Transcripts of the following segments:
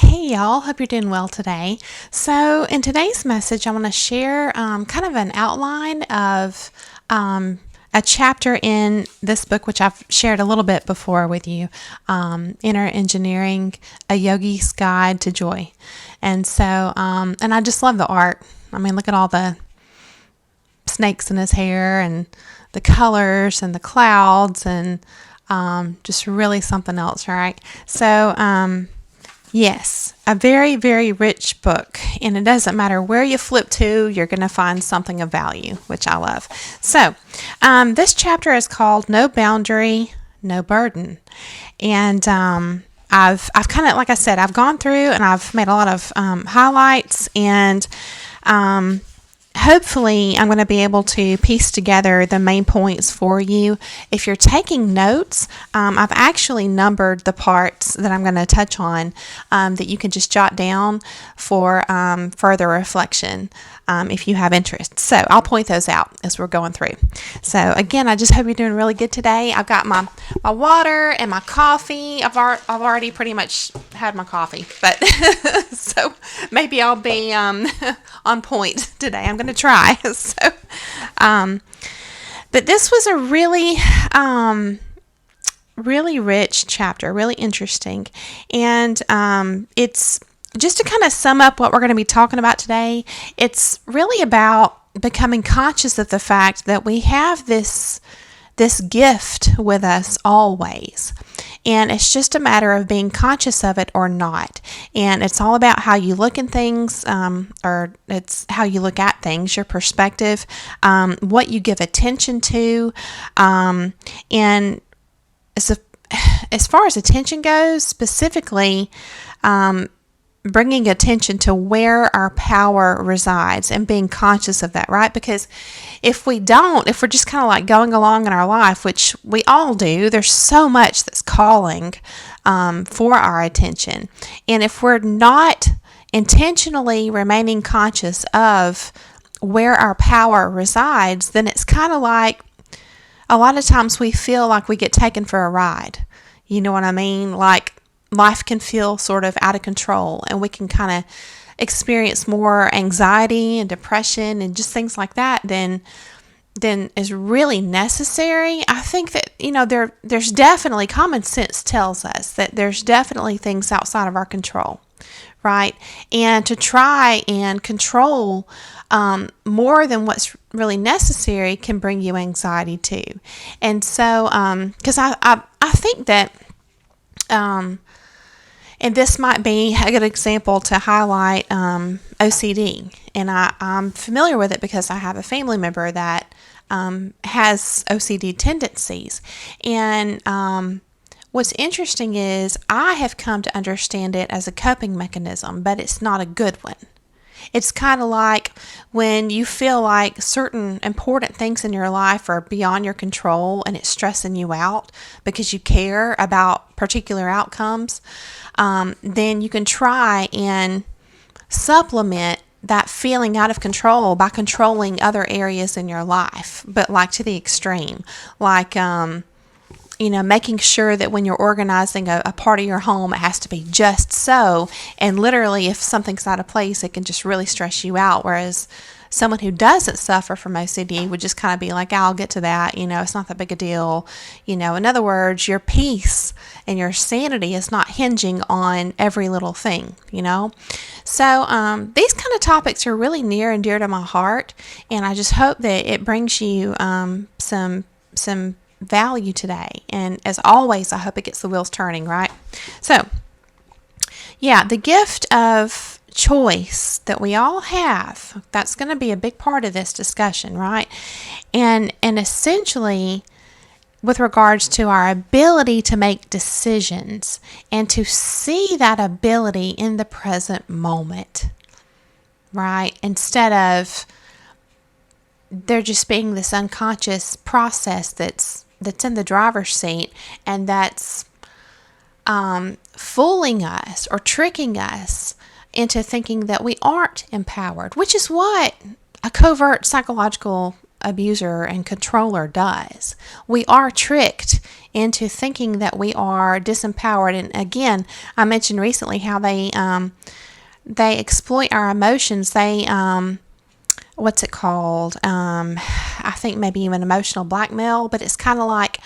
Hey y'all, hope you're doing well today. So, in today's message, I want to share kind of an outline of a chapter in this book, which I've shared a little bit before with you, Inner Engineering, A Yogi's Guide to Joy. And so, and I just love the art. I mean, look at all the snakes in his hair and the colors and the clouds and just really something else, right? So, yes, a very, very rich book, and it doesn't matter where you flip to, you're going to find something of value, which I love. So, this chapter is called No Boundary, No Burden, and I've kind of, like I said, I've gone through and I've made a lot of highlights, and hopefully I'm going to be able to piece together the main points for you. If you're taking notes, I've actually numbered the parts that I'm going to touch on that you can just jot down for further reflection if you have interest. So I'll point those out as we're going through. So again, I just hope you're doing really good today. I've got my water and my coffee. I've already pretty much had my coffee, but so maybe I'll be on point today. I'm going to try. So, but this was a really rich chapter, really interesting, and it's just to kind of sum up what we're going to be talking about today. It's really about becoming conscious of the fact that we have this gift with us always. And it's just a matter of being conscious of it or not. And it's all about how you look at things, or it's how you look at things, your perspective, what you give attention to. And as far as attention goes, specifically, bringing attention to where our power resides and being conscious of that, right? Because if we're just kind of like going along in our life, which we all do, there's so much that's calling for our attention. And if we're not intentionally remaining conscious of where our power resides, then it's kind of like a lot of times we feel like we get taken for a ride. You know what I mean? Like, life can feel sort of out of control, and we can kind of experience more anxiety and depression and just things like that than is really necessary. I think that, there's definitely, common sense tells us that there's definitely things outside of our control, right? And to try and control more than what's really necessary can bring you anxiety too. And so, because I think that and this might be a good example to highlight OCD. And I'm familiar with it because I have a family member that has OCD tendencies. And what's interesting is I have come to understand it as a coping mechanism, but it's not a good one. It's kind of like when you feel like certain important things in your life are beyond your control and it's stressing you out because you care about particular outcomes, then you can try and supplement that feeling out of control by controlling other areas in your life, but like to the extreme, like making sure that when you're organizing a part of your home, it has to be just so. And literally, if something's out of place, it can just really stress you out. Whereas someone who doesn't suffer from OCD would just kind of be like, I'll get to that. It's not that big a deal. In other words, your peace and your sanity is not hinging on every little thing, So these kind of topics are really near and dear to my heart. And I just hope that it brings you some value today. And as always, I hope it gets the wheels turning, right? So, yeah, the gift of choice that we all have, that's going to be a big part of this discussion, right? And essentially, with regards to our ability to make decisions and to see that ability in the present moment, right? Instead of there just being this unconscious process that's in the driver's seat, and that's fooling us or tricking us into thinking that we aren't empowered, which is what a covert psychological abuser and controller does. We are tricked into thinking that we are disempowered. And again, I mentioned recently how they exploit our emotions. They what's it called? I think maybe even emotional blackmail, but it's kind of like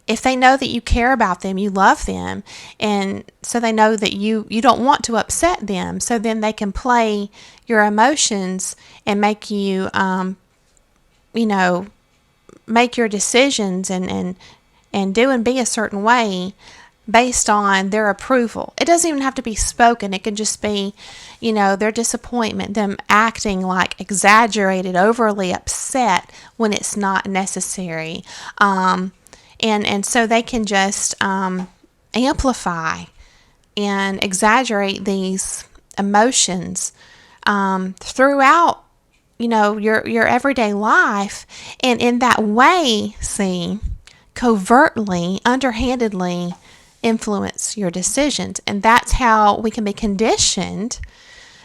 if they know that you care about them, you love them, and so they know that you don't want to upset them, so then they can play your emotions and make you, you know, make your decisions and do and be a certain way based on their approval. It doesn't even have to be spoken. It can just be, you know, their disappointment, them acting like exaggerated, overly upset when it's not necessary. And so they can just amplify and exaggerate these emotions throughout, you know, your everyday life. And in that way, see, covertly, underhandedly influence your decisions. And that's how we can be conditioned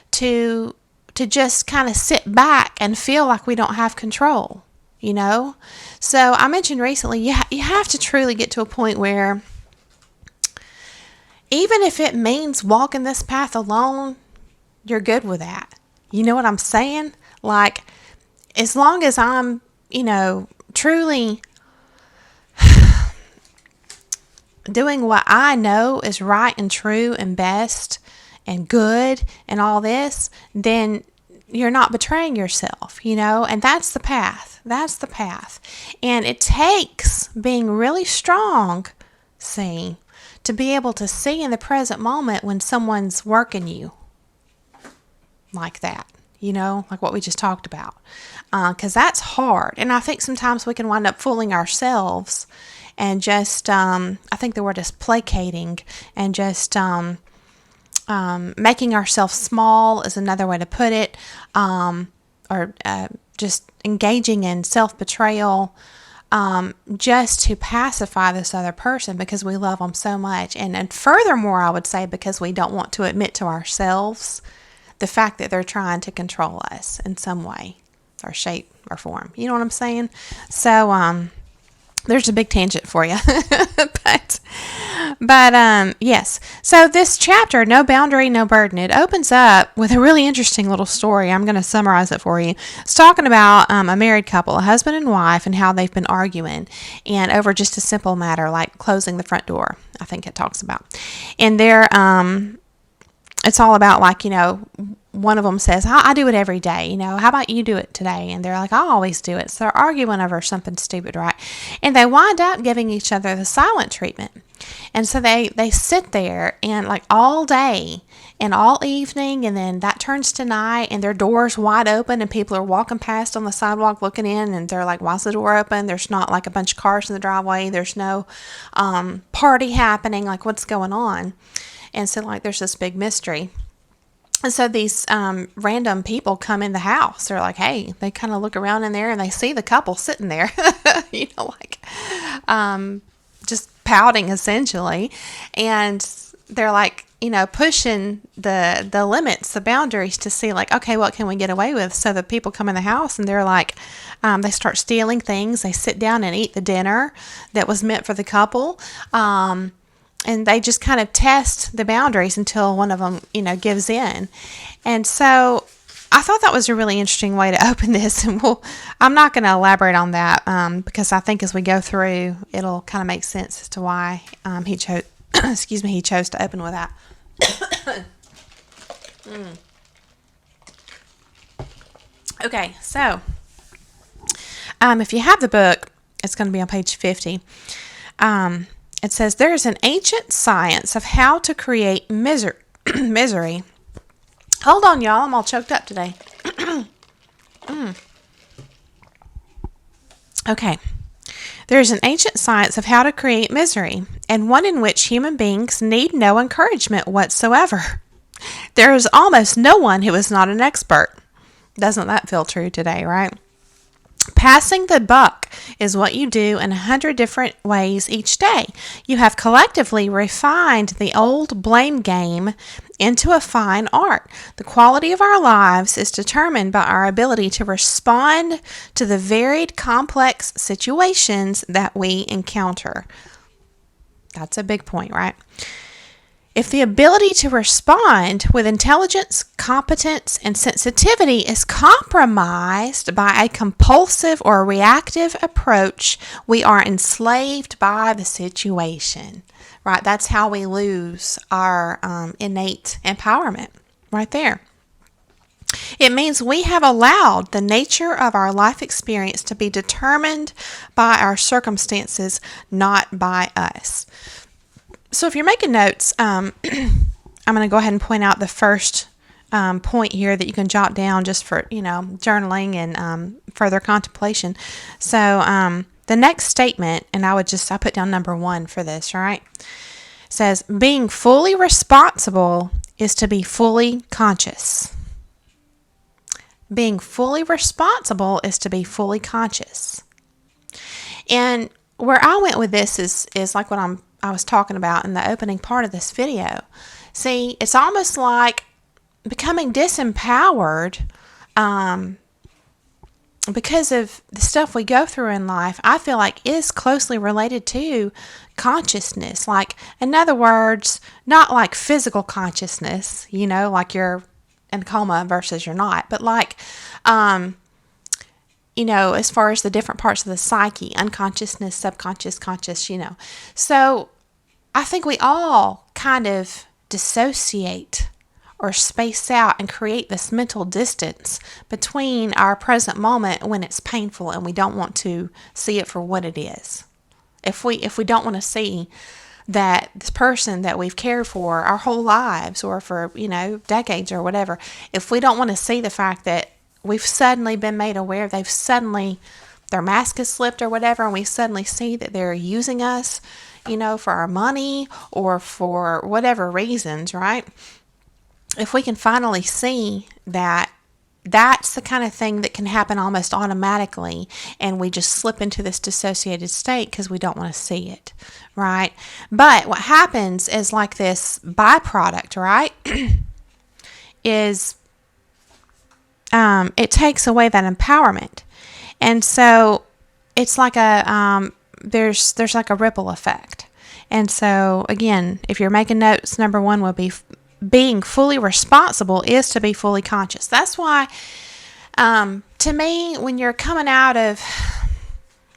to just kind of sit back and feel like we don't have control, you know. So I mentioned recently, you have to truly get to a point where even if it means walking this path alone, you're good with that. You know what I'm saying? Like, as long as I'm, you know, truly doing what I know is right and true and best and good and all this, then you're not betraying yourself, you know, and that's the path. That's the path. And it takes being really strong, see, to be able to see in the present moment when someone's working you like that, you know, like what we just talked about, because that's hard. And I think sometimes we can wind up fooling ourselves and just, I think the word is placating, and just making ourselves small is another way to put it, or just engaging in self-betrayal just to pacify this other person because we love them so much. And furthermore, I would say because we don't want to admit to ourselves the fact that they're trying to control us in some way or shape or form. You know what I'm saying? So, there's a big tangent for you. but yes. So this chapter, No Boundary, No Burden, it opens up with a really interesting little story. I'm going to summarize it for you. It's talking about a married couple, a husband and wife, and how they've been arguing and over just a simple matter like closing the front door. I think it talks about. And they're it's all about, like, you know, one of them says, I do it every day, you know, how about you do it today? And they're like, I always do it. So they're arguing over something stupid, right? And they wind up giving each other the silent treatment. And so they sit there and like all day and all evening, and then that turns to night and their door's wide open and people are walking past on the sidewalk looking in, and they're like, why's the door open? There's not like a bunch of cars in the driveway. There's no party happening. Like, what's going on? And so, like, there's this big mystery. And so these random people come in the house. They're like, hey, they kind of look around in there and they see the couple sitting there, you know, like just pouting essentially. And they're like, you know, pushing the limits, the boundaries to see like, okay, what can we get away with? So the people come in the house and they're like, they start stealing things. They sit down and eat the dinner that was meant for the couple. And they just kind of test the boundaries until one of them, you know, gives in. And so I thought that was a really interesting way to open this. And I'm not going to elaborate on that because I think as we go through, it'll kind of make sense as to why he chose, he chose to open with that. Okay, so if you have the book, it's going to be on page 50. It says, there is an ancient science of how to create misery. Hold on, y'all. I'm all choked up today. Okay. There is an ancient science of how to create misery, and one in which human beings need no encouragement whatsoever. There is almost no one who is not an expert. Doesn't that feel true today, right? Passing the buck is what you do in 100 different ways each day. You have collectively refined the old blame game into a fine art. The quality of our lives is determined by our ability to respond to the varied, complex situations that we encounter. That's a big point, right? If the ability to respond with intelligence, competence, and sensitivity is compromised by a compulsive or reactive approach, we are enslaved by the situation, right? That's how we lose our innate empowerment right there. It means we have allowed the nature of our life experience to be determined by our circumstances, not by us. So if you're making notes, I'm going to go ahead and point out the first point here that you can jot down just for, journaling and further contemplation. So the next statement, and I put down number 1 for this, right? Says, being fully responsible is to be fully conscious. Being fully responsible is to be fully conscious. And where I went with this is like what I was talking about in the opening part of this video. See, it's almost like becoming disempowered because of the stuff we go through in life. I feel like is closely related to consciousness. Like, in other words, not like physical consciousness, like you're in coma versus you're not, but like, as far as the different parts of the psyche, unconsciousness, subconscious, conscious, So I think we all kind of dissociate or space out and create this mental distance between our present moment when it's painful and we don't want to see it for what it is. If we don't want to see that this person that we've cared for our whole lives or for, decades or whatever, if we don't want to see the fact that we've suddenly been made aware, their mask has slipped or whatever, and we suddenly see that they're using us, for our money or for whatever reasons, right? If we can finally see that that's the kind of thing that can happen almost automatically, and we just slip into this dissociated state because we don't want to see it, right? But what happens is like this byproduct, right, is it takes away that empowerment. And so it's like there's like a ripple effect. And so again, if you're making notes, number 1 will be being fully responsible is to be fully conscious. That's why, to me, when you're coming out of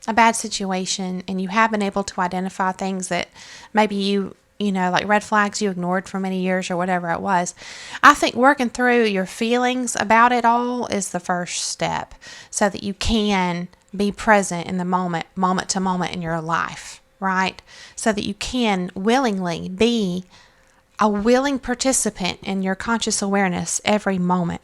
a bad situation and you have been able to identify things that maybe like red flags you ignored for many years or whatever it was, I think working through your feelings about it all is the first step so that you can be present in the moment to moment in your life, right? So that you can willingly be a willing participant in your conscious awareness every moment.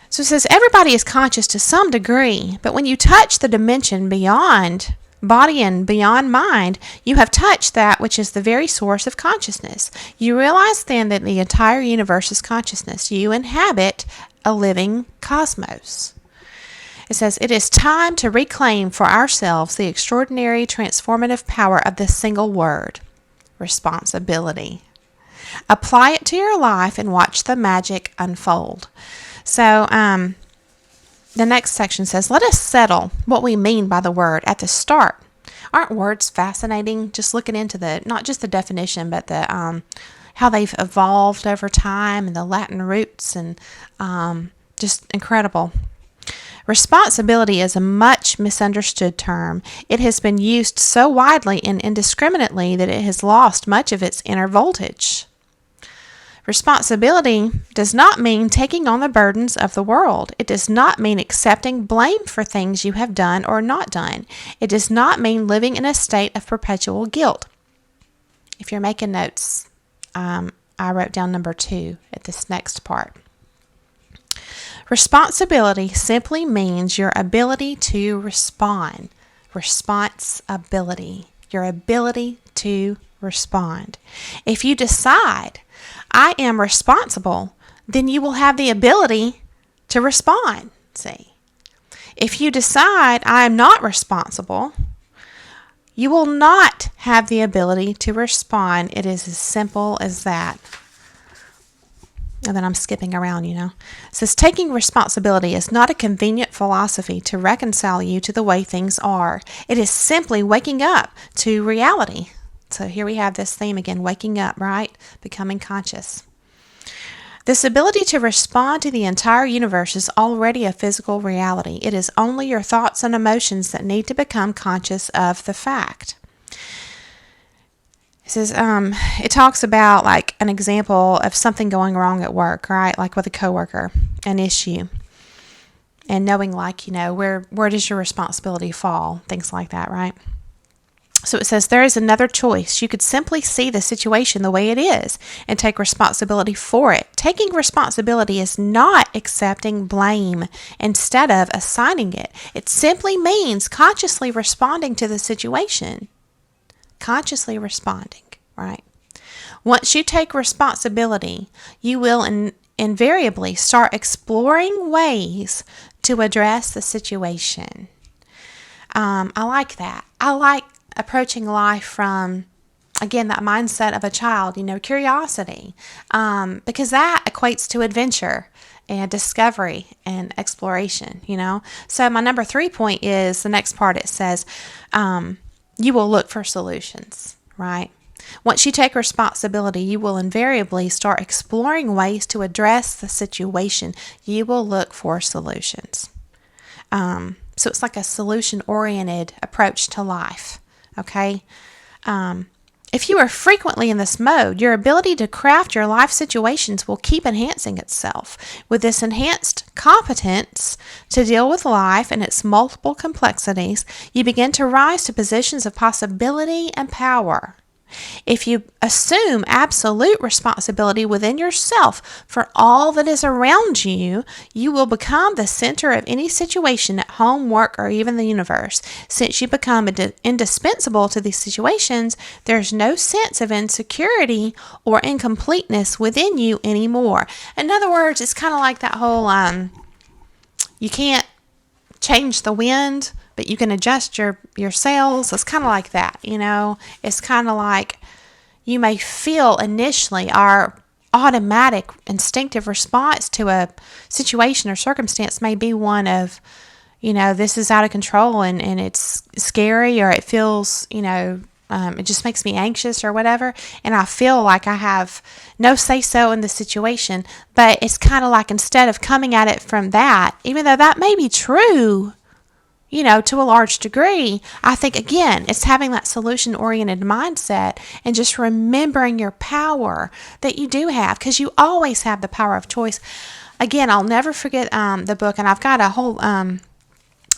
So it says everybody is conscious to some degree, but when you touch the dimension beyond body and beyond mind, you have touched that which is the very source of consciousness. You realize then that the entire universe is consciousness. You inhabit a living cosmos. It says, it is time to reclaim for ourselves the extraordinary transformative power of this single word, responsibility. Apply it to your life and watch the magic unfold. So, the next section says, let us settle what we mean by the word at the start. Aren't words fascinating? Just looking into not just the definition, but the how they've evolved over time and the Latin roots and just incredible. Responsibility is a much misunderstood term. It has been used so widely and indiscriminately that it has lost much of its inner voltage. Responsibility does not mean taking on the burdens of the world. It does not mean accepting blame for things you have done or not done. It does not mean living in a state of perpetual guilt. If you're making notes, I wrote down number 2 at this next part. Responsibility simply means your ability to respond. Responsibility, your ability to respond. If you decide, I am responsible, then you will have the ability to respond. See, if you decide I am not responsible, you will not have the ability to respond. It is as simple as that. And then I'm skipping around, It says taking responsibility is not a convenient philosophy to reconcile you to the way things are. It is simply waking up to reality. So here we have this theme again, waking up, right? Becoming conscious. This ability to respond to the entire universe is already a physical reality. It is only your thoughts and emotions that need to become conscious of the fact. It says, it talks about like an example of something going wrong at work, right? Like with a coworker, an issue. And knowing like, where does your responsibility fall? Things like that, right? So it says there is another choice. You could simply see the situation the way it is and take responsibility for it. Taking responsibility is not accepting blame instead of assigning it. It simply means consciously responding to the situation. Consciously responding, right? Once you take responsibility, you will invariably start exploring ways to address the situation. I like that. I like approaching life from, again, that mindset of a child, curiosity, because that equates to adventure and discovery and exploration, So my number 3 point is the next part. It says, you will look for solutions, right? Once you take responsibility, you will invariably start exploring ways to address the situation. You will look for solutions. So it's like a solution-oriented approach to life. Okay. If you are frequently in this mode, your ability to craft your life situations will keep enhancing itself. With this enhanced competence to deal with life and its multiple complexities, you begin to rise to positions of possibility and power. If you assume absolute responsibility within yourself for all that is around you, you will become the center of any situation at home, work, or even the universe. Since you become indispensable to these situations, there's no sense of insecurity or incompleteness within you anymore. In other words, it's kind of like that whole, you can't change the wind, but you can adjust your sails. It's kind of like that, It's kind of like you may feel initially our automatic instinctive response to a situation or circumstance may be one of, this is out of control and it's scary, or it feels, it just makes me anxious or whatever. And I feel like I have no say-so in the situation. But it's kind of like, instead of coming at it from that, even though that may be true, to a large degree, I think, again, it's having that solution-oriented mindset and just remembering your power that you do have, because you always have the power of choice. Again, I'll never forget the book, and I've got a whole,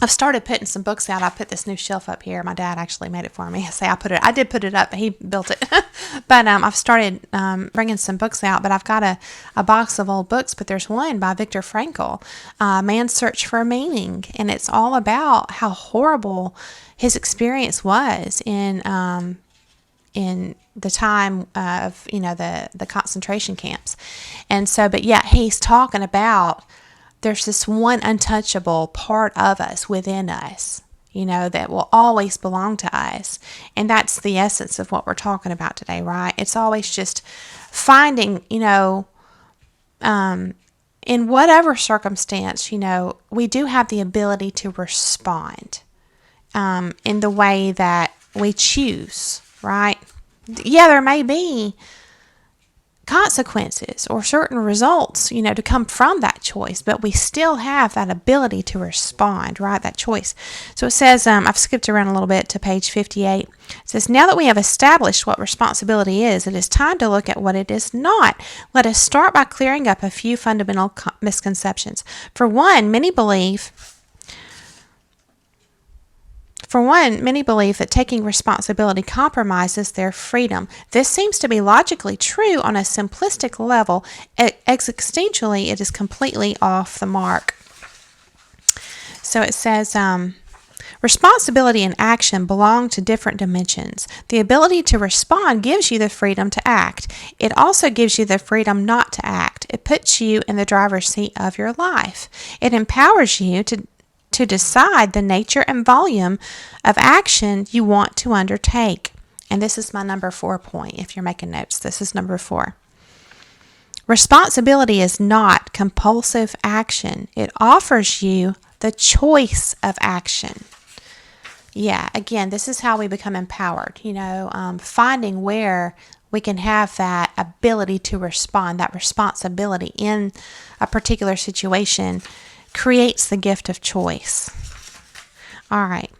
I've started putting some books out. I put this new shelf up here. My dad actually made it for me. I did put it up, but he built it. But I've started bringing some books out. But I've got a box of old books. But there's one by Viktor Frankl, Man's Search for Meaning, and it's all about how horrible his experience was in the time of the concentration camps. And so, but yet he's talking about, there's this one untouchable part of us within us, that will always belong to us. And that's the essence of what we're talking about today, right? It's always just finding, in whatever circumstance, we do have the ability to respond in the way that we choose, right? Yeah, there may be consequences or certain results, to come from that choice, but we still have that ability to respond, right? That choice. So it says, I've skipped around a little bit to page 58. It says, now that we have established what responsibility is, it is time to look at what it is not. Let us start by clearing up a few fundamental misconceptions. For one, many believe that taking responsibility compromises their freedom. This seems to be logically true on a simplistic level. Existentially, it is completely off the mark. So it says, responsibility and action belong to different dimensions. The ability to respond gives you the freedom to act. It also gives you the freedom not to act. It puts you in the driver's seat of your life. It empowers you to decide the nature and volume of action you want to undertake. And this is my number 4 point. If you're making notes, this is number 4. Responsibility is not compulsive action. It offers you the choice of action. Yeah, again, this is how we become empowered, finding where we can have that ability to respond, that responsibility in a particular situation creates the gift of choice. All right,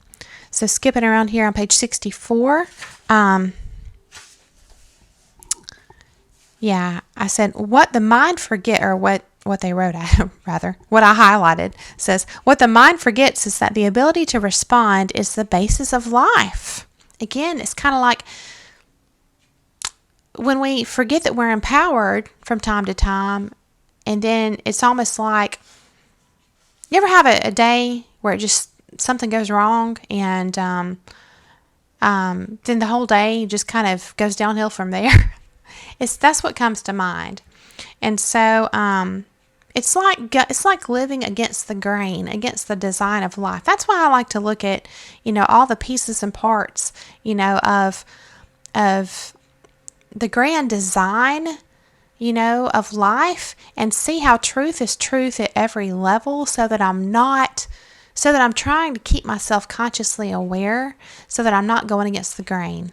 so skipping around here on page 64. I said what the mind forget, or what they wrote rather, what I highlighted says, what the mind forgets is that the ability to respond is the basis of life. Again, it's kind of like when we forget that we're empowered from time to time, and then it's almost like, you ever have a day where it just something goes wrong, and then the whole day just kind of goes downhill from there. That's what comes to mind. And so it's like living against the grain, against the design of life. That's why I like to look at, all the pieces and parts, of the grand design, of life, and see how truth is truth at every level, so that I'm trying to keep myself consciously aware, so that I'm not going against the grain,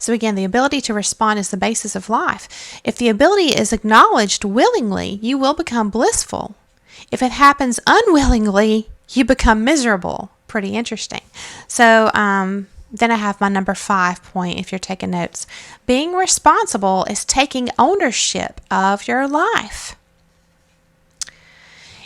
So again, the ability to respond is the basis of life. If the ability is acknowledged willingly, you will become blissful. If it happens unwillingly, you become miserable. Pretty interesting. So then I have my number 5 point, if you're taking notes. Being responsible is taking ownership of your life.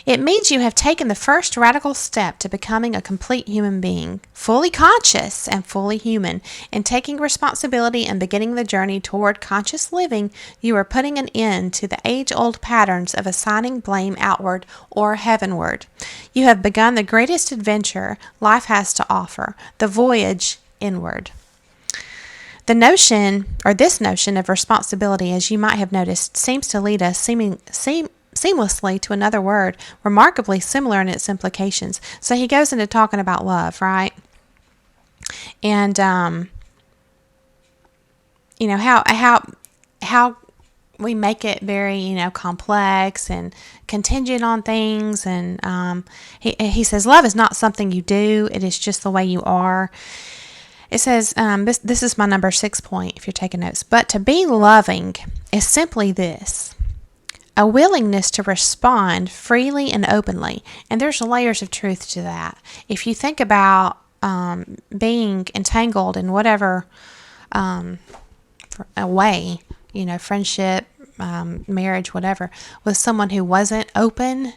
It means you have taken the first radical step to becoming a complete human being, fully conscious and fully human. In taking responsibility and beginning the journey toward conscious living, you are putting an end to the age-old patterns of assigning blame outward or heavenward. You have begun the greatest adventure life has to offer, the voyage inward. This notion of responsibility, as you might have noticed, seems to lead us seamlessly to another word, remarkably similar in its implications. So he goes into talking about love, right? And how we make it very complex and contingent on things. And he says love is not something you do; it is just the way you are. It says, this is my number 6 point, if you're taking notes. But to be loving is simply this: a willingness to respond freely and openly. And there's layers of truth to that. If you think about being entangled in whatever a way, friendship, marriage, whatever, with someone who wasn't open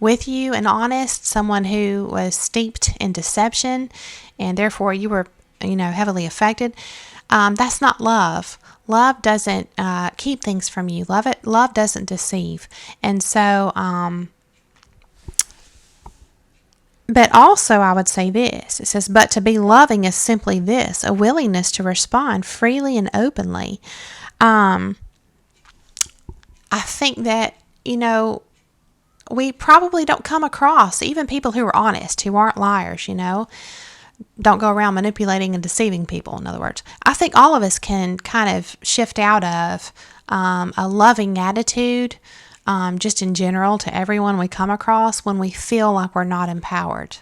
with you and honest, someone who was steeped in deception, and therefore you were, heavily affected, that's not love. Love doesn't keep things from you. Love doesn't deceive. And so, but also I would say this. It says, but to be loving is simply this: a willingness to respond freely and openly. I think that, we probably don't come across even people who are honest, who aren't liars, don't go around manipulating and deceiving people, in other words. I think all of us can kind of shift out of a loving attitude, just in general, to everyone we come across when we feel like we're not empowered.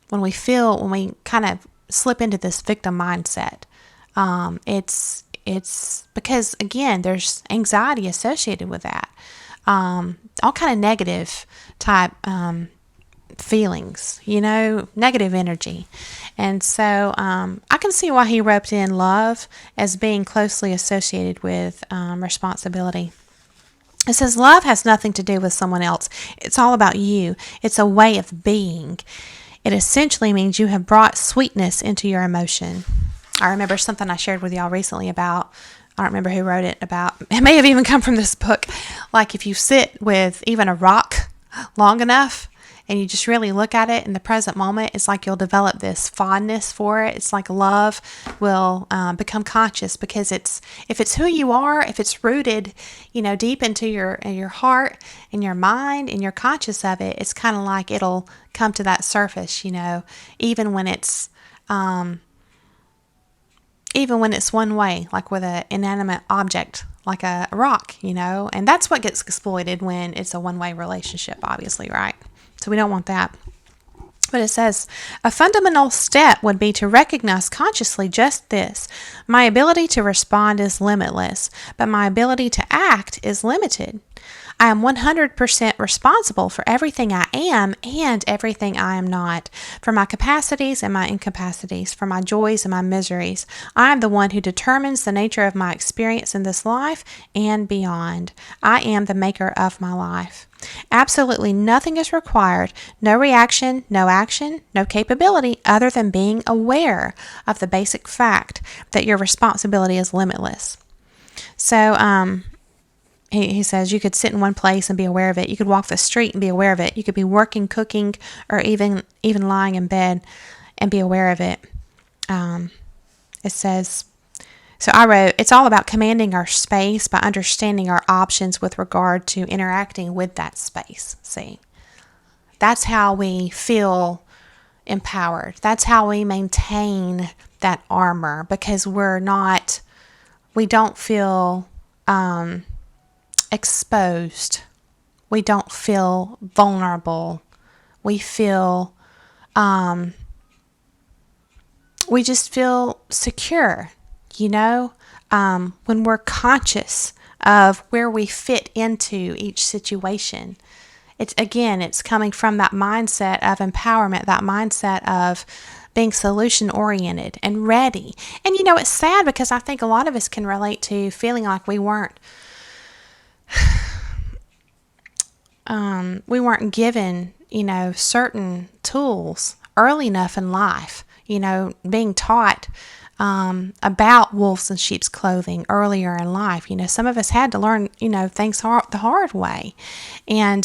When we kind of slip into this victim mindset. It's because, again, there's anxiety associated with that. All kind of negative type feelings, negative energy. And so I can see why he roped in love as being closely associated with responsibility. It says love has nothing to do with someone else. It's all about you. It's a way of being. It essentially means you have brought sweetness into your emotion. I remember something I shared with y'all recently about, I don't remember who wrote it, about, it may have even come from this book, like if you sit with even a rock long enough and you just really look at it in the present moment, it's like you'll develop this fondness for it. It's like love will become conscious, because if it's who you are, if it's rooted, deep into your heart and your mind, and you're conscious of it, it's kind of like it'll come to that surface, even when it's one way, like with an inanimate object, like a rock, and that's what gets exploited when it's a one-way relationship, obviously, right? So we don't want that. But it says, a fundamental step would be to recognize consciously just this. My ability to respond is limitless, but my ability to act is limited. I am 100% responsible for everything I am and everything I am not, for my capacities and my incapacities, for my joys and my miseries. I am the one who determines the nature of my experience in this life and beyond. I am the maker of my life. Absolutely nothing is required, no reaction, no action, no capability other than being aware of the basic fact that your responsibility is limitless. So, he says you could sit in one place and be aware of it. You could walk the street and be aware of it. You could be working, cooking, or even lying in bed and be aware of it. It says, so I wrote, it's all about commanding our space by understanding our options with regard to interacting with that space. See, that's how we feel empowered. That's how we maintain that armor, because we don't feel exposed. We don't feel vulnerable. We just feel secure, when we're conscious of where we fit into each situation. It's coming from that mindset of empowerment, that mindset of being solution oriented and ready. And it's sad because I think a lot of us can relate to feeling like we weren't given, certain tools early enough in life, being taught about wolves in sheep's clothing earlier in life. Some of us had to learn, things the hard way. And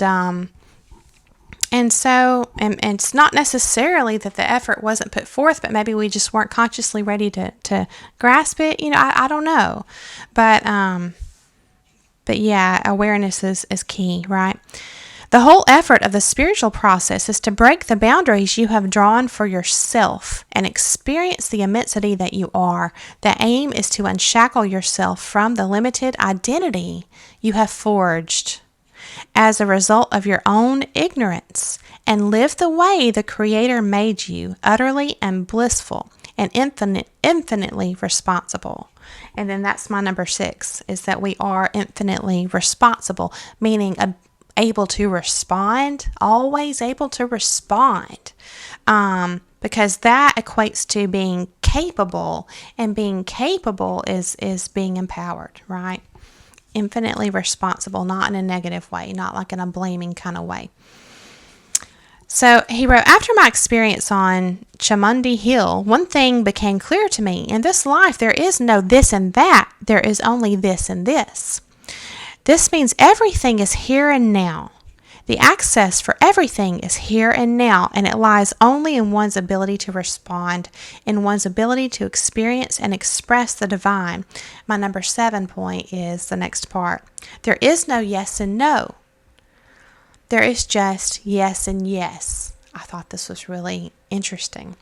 so it's not necessarily that the effort wasn't put forth, but maybe we just weren't consciously ready to grasp it. I don't know. But yeah, awareness is key, right? The whole effort of the spiritual process is to break the boundaries you have drawn for yourself and experience the immensity that you are. The aim is to unshackle yourself from the limited identity you have forged as a result of your own ignorance and live the way the Creator made you, utterly and blissful and infinitely responsible. And then that's my number 6, is that we are infinitely responsible, meaning able to respond, always able to respond, because that equates to being capable, and being capable is being empowered, right? Infinitely responsible, not in a negative way, not like in a blaming kind of way. So he wrote, after my experience on Chamundi Hill, one thing became clear to me. In this life, there is no this and that. There is only this and this. This means everything is here and now. The access for everything is here and now, and it lies only in one's ability to respond, in one's ability to experience and express the divine. My number 7 point is the next part. There is no yes and no. There is just yes and yes. I thought this was really interesting.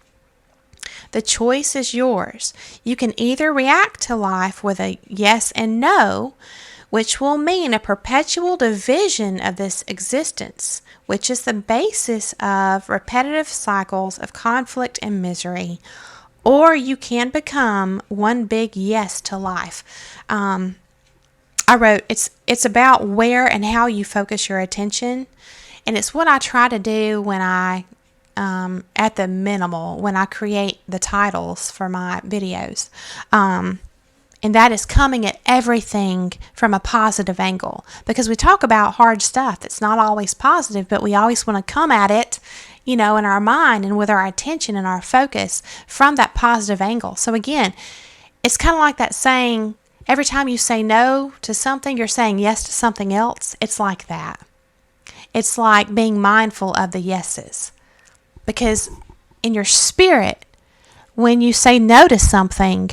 The choice is yours. You can either react to life with a yes and no, which will mean a perpetual division of this existence, which is the basis of repetitive cycles of conflict and misery, or you can become one big yes to life. I wrote, it's about where and how you focus your attention, and it's what I try to do when I, at the minimal, when I create the titles for my videos. And that is coming at everything from a positive angle, because we talk about hard stuff that's not always positive, but we always want to come at it, in our mind and with our attention and our focus from that positive angle. So again, it's kind of like that saying, every time you say no to something, you're saying yes to something else. It's like that. It's like being mindful of the yeses, because in your spirit, when you say no to something,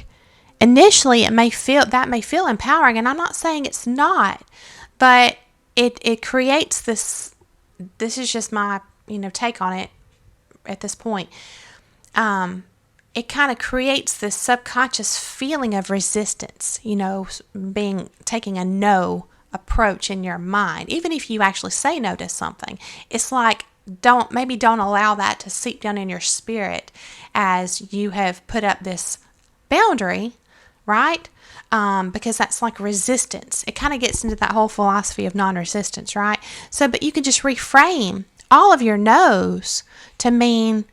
initially, it may feel empowering, and I'm not saying it's not, but it creates this. This is just my take on it at this point. It kind of creates this subconscious feeling of resistance. Taking a no approach in your mind, even if you actually say no to something. It's like don't allow that to seep down in your spirit as you have put up this boundary, right? Because that's like resistance. It kind of gets into that whole philosophy of non-resistance, right? So, but you can just reframe all of your no's to mean,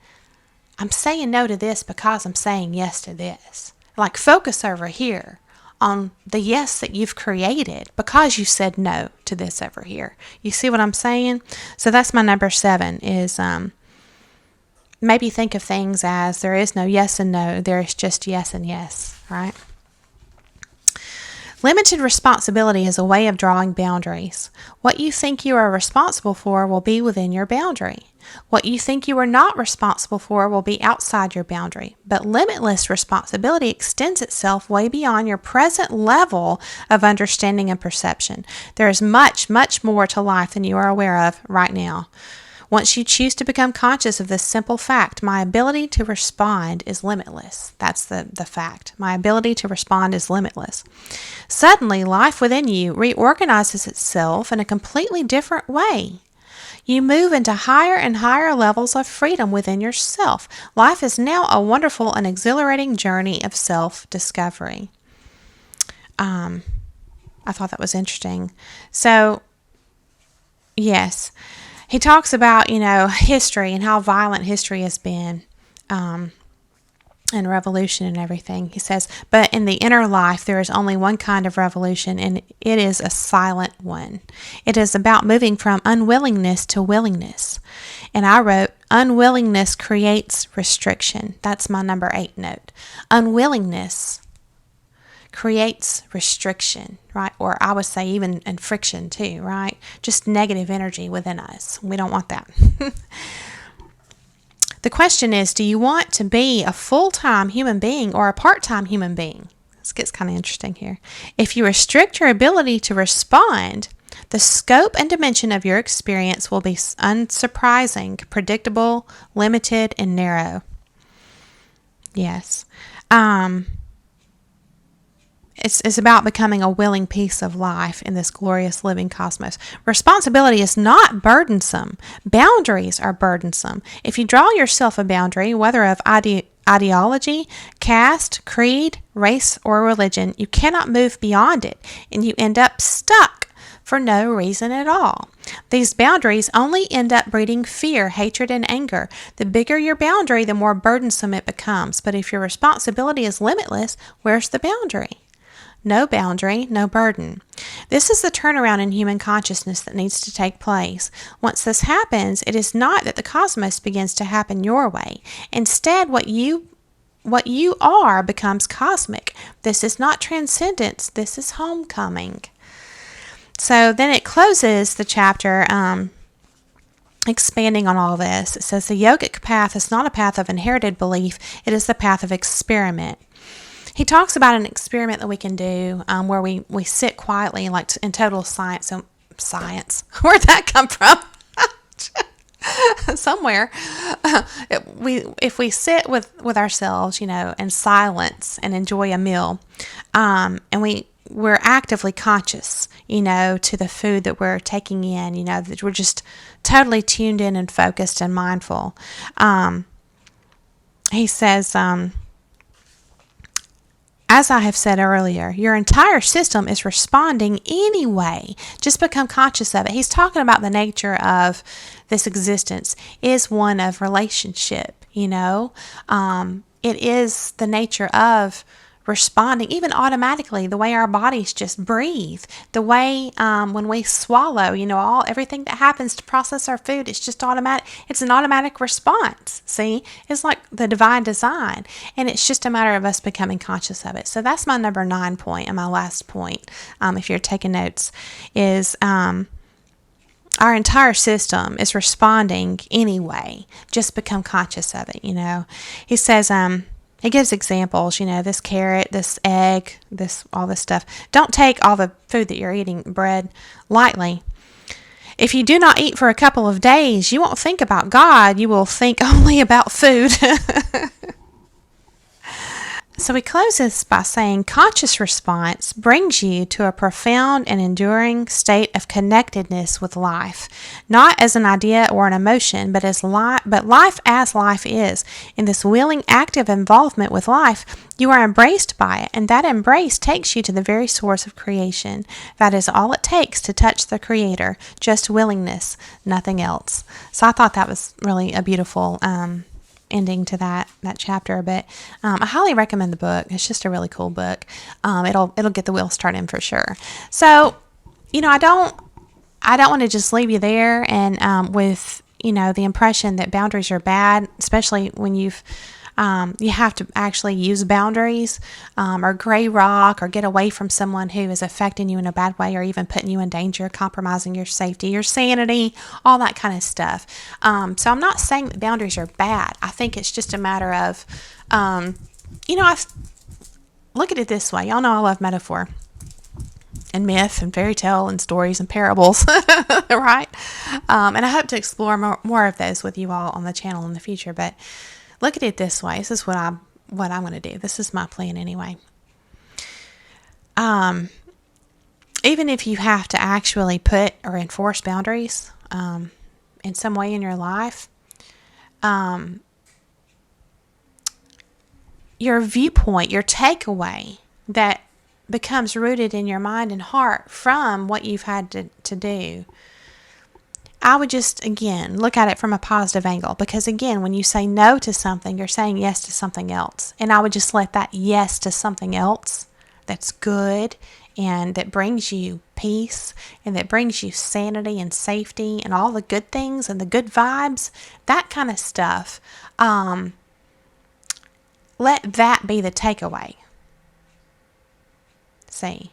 I'm saying no to this because I'm saying yes to this. Like focus over here on the yes that you've created because you said no to this over here. You see what I'm saying? So that's my number 7 is maybe think of things as there is no yes and no, there is just yes and yes, right? Limited responsibility is a way of drawing boundaries. What you think you are responsible for will be within your boundary. What you think you are not responsible for will be outside your boundary. But limitless responsibility extends itself way beyond your present level of understanding and perception. There is much, much more to life than you are aware of right now. Once you choose to become conscious of this simple fact, my ability to respond is limitless. That's the fact. My ability to respond is limitless. Suddenly, life within you reorganizes itself in a completely different way. You move into higher and higher levels of freedom within yourself. Life is now a wonderful and exhilarating journey of self-discovery. I thought that was interesting. So, yes. He talks about, history and how violent history has been, and revolution and everything. He says, but in the inner life, there is only one kind of revolution, and it is a silent one. It is about moving from unwillingness to willingness. And I wrote, unwillingness creates restriction. That's my number 8 note. Unwillingness creates restriction, right? Or I would say even and friction too, right? Just negative energy within us. We don't want that. The question is, do you want to be a full-time human being or a part-time human being? This gets kind of interesting here. If you restrict your ability to respond, the scope and dimension of your experience will be unsurprising, predictable, limited, and narrow. Yes. It's about becoming a willing piece of life in this glorious living cosmos. Responsibility is not burdensome. Boundaries are burdensome. If you draw yourself a boundary, whether of ideology, caste, creed, race, or religion, you cannot move beyond it, and you end up stuck for no reason at all. These boundaries only end up breeding fear, hatred, and anger. The bigger your boundary, the more burdensome it becomes. But if your responsibility is limitless, where's the boundary? No boundary, no burden. This is the turnaround in human consciousness that needs to take place. Once this happens, it is not that the cosmos begins to happen your way. Instead, what you are becomes cosmic. This is not transcendence. This is homecoming. So then it closes the chapter expanding on all this. It says the yogic path is not a path of inherited belief. It is the path of experiment. He talks about an experiment that we can do where we sit quietly, like in total silence. Where'd that come from? Somewhere. If we sit with ourselves, in silence and enjoy a meal, and we're actively conscious, to the food that we're taking in, that we're just totally tuned in and focused and mindful. He says, as I have said earlier, your entire system is responding anyway. Just become conscious of it. He's talking about the nature of this existence is one of relationship, It is the nature of responding, even automatically, the way our bodies just breathe, the way when we swallow, everything that happens to process our food, it's just automatic. It's an automatic response. See, it's like the divine design, and it's just a matter of us becoming conscious of it. So that's my number 9 point, and my last point, if you're taking notes, is our entire system is responding anyway. Just become conscious of it. He says, he gives examples, this carrot, this egg, all this stuff. Don't take all the food that you're eating, bread, lightly. If you do not eat for a couple of days, you won't think about God. You will think only about food. So he closes by saying conscious response brings you to a profound and enduring state of connectedness with life, not as an idea or an emotion, but life as life is. In this willing, active involvement with life, you are embraced by it, and that embrace takes you to the very source of creation. That is all it takes to touch the Creator, just willingness, nothing else. So I thought that was really a beautiful ending to that chapter. But I highly recommend the book. It's just a really cool book. It'll get the wheels turning for sure. So, I don't want to just leave you there and with the impression that boundaries are bad, especially when you have to actually use boundaries, or gray rock, or get away from someone who is affecting you in a bad way, or even putting you in danger, compromising your safety, your sanity, all that kind of stuff. So I'm not saying that boundaries are bad. I think it's just a matter of, I look at it this way. Y'all know I love metaphor and myth and fairy tale and stories and parables, right? And I hope to explore more of those with you all on the channel in the future. But look at it this way. This is what I'm going to do. This is my plan anyway. Even if you have to actually put or enforce boundaries in some way in your life, your viewpoint, your takeaway that becomes rooted in your mind and heart from what you've had to do, I would just, again, look at it from a positive angle. Because, again, when you say no to something, you're saying yes to something else. And I would just let that yes to something else that's good and that brings you peace and that brings you sanity and safety and all the good things and the good vibes, that kind of stuff, let that be the takeaway. See?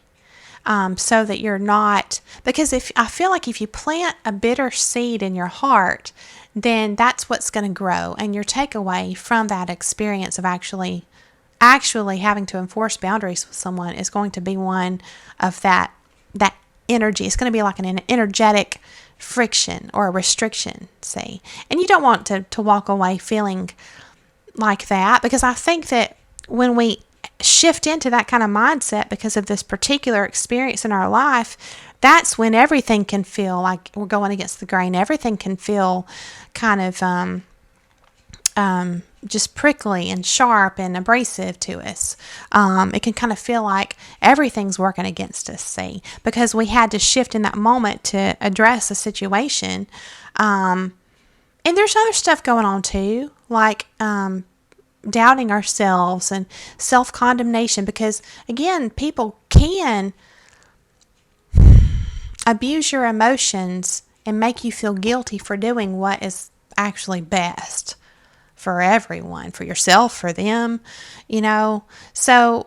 So that you're not, because I feel like if you plant a bitter seed in your heart, then that's what's going to grow. And your takeaway from that experience of actually having to enforce boundaries with someone is going to be one of that energy. It's going to be like an energetic friction or a restriction, see? And you don't want to walk away feeling like that, because I think that when we shift into that kind of mindset because of this particular experience in our life, that's when everything can feel like we're going against the grain. Everything can feel kind of just prickly and sharp and abrasive to us. It can kind of feel like everything's working against us, see, because we had to shift in that moment to address a situation. And there's other stuff going on too, like doubting ourselves and self-condemnation, because again, people can abuse your emotions and make you feel guilty for doing what is actually best for everyone, for yourself, for them, So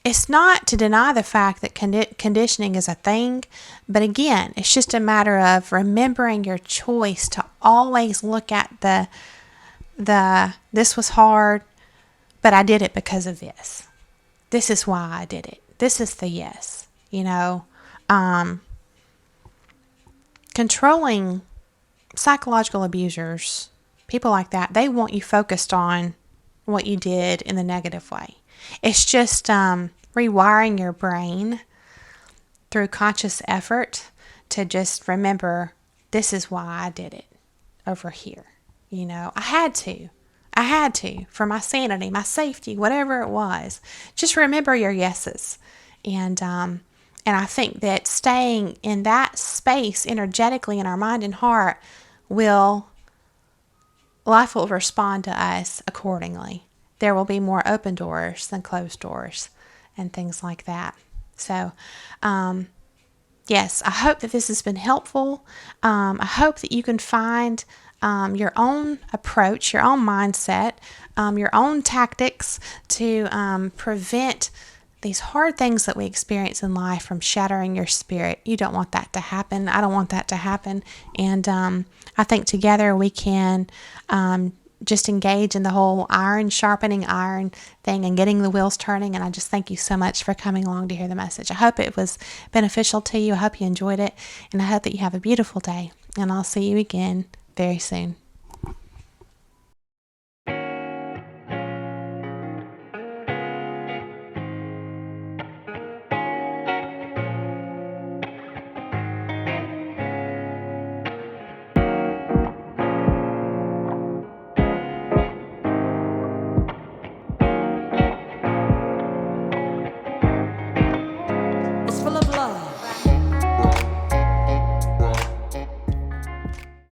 it's not to deny the fact that conditioning is a thing, but again, it's just a matter of remembering your choice to always look at the this was hard, but I did it because of this. This is why I did it. This is the yes, Controlling psychological abusers, people like that, they want you focused on what you did in the negative way. It's just rewiring your brain through conscious effort to just remember, this is why I did it over here. I had to, for my sanity, my safety, whatever it was. Just remember your yeses. And I think that staying in that space energetically in our mind and heart, life will respond to us accordingly. There will be more open doors than closed doors and things like that. So, yes, I hope that this has been helpful. I hope that you can find your own approach, your own mindset, your own tactics to prevent these hard things that we experience in life from shattering your spirit. You don't want that to happen. I don't want that to happen. And I think together we can just engage in the whole iron sharpening iron thing and getting the wheels turning. And I just thank you so much for coming along to hear the message. I hope it was beneficial to you. I hope you enjoyed it. And I hope that you have a beautiful day. And I'll see you again very soon.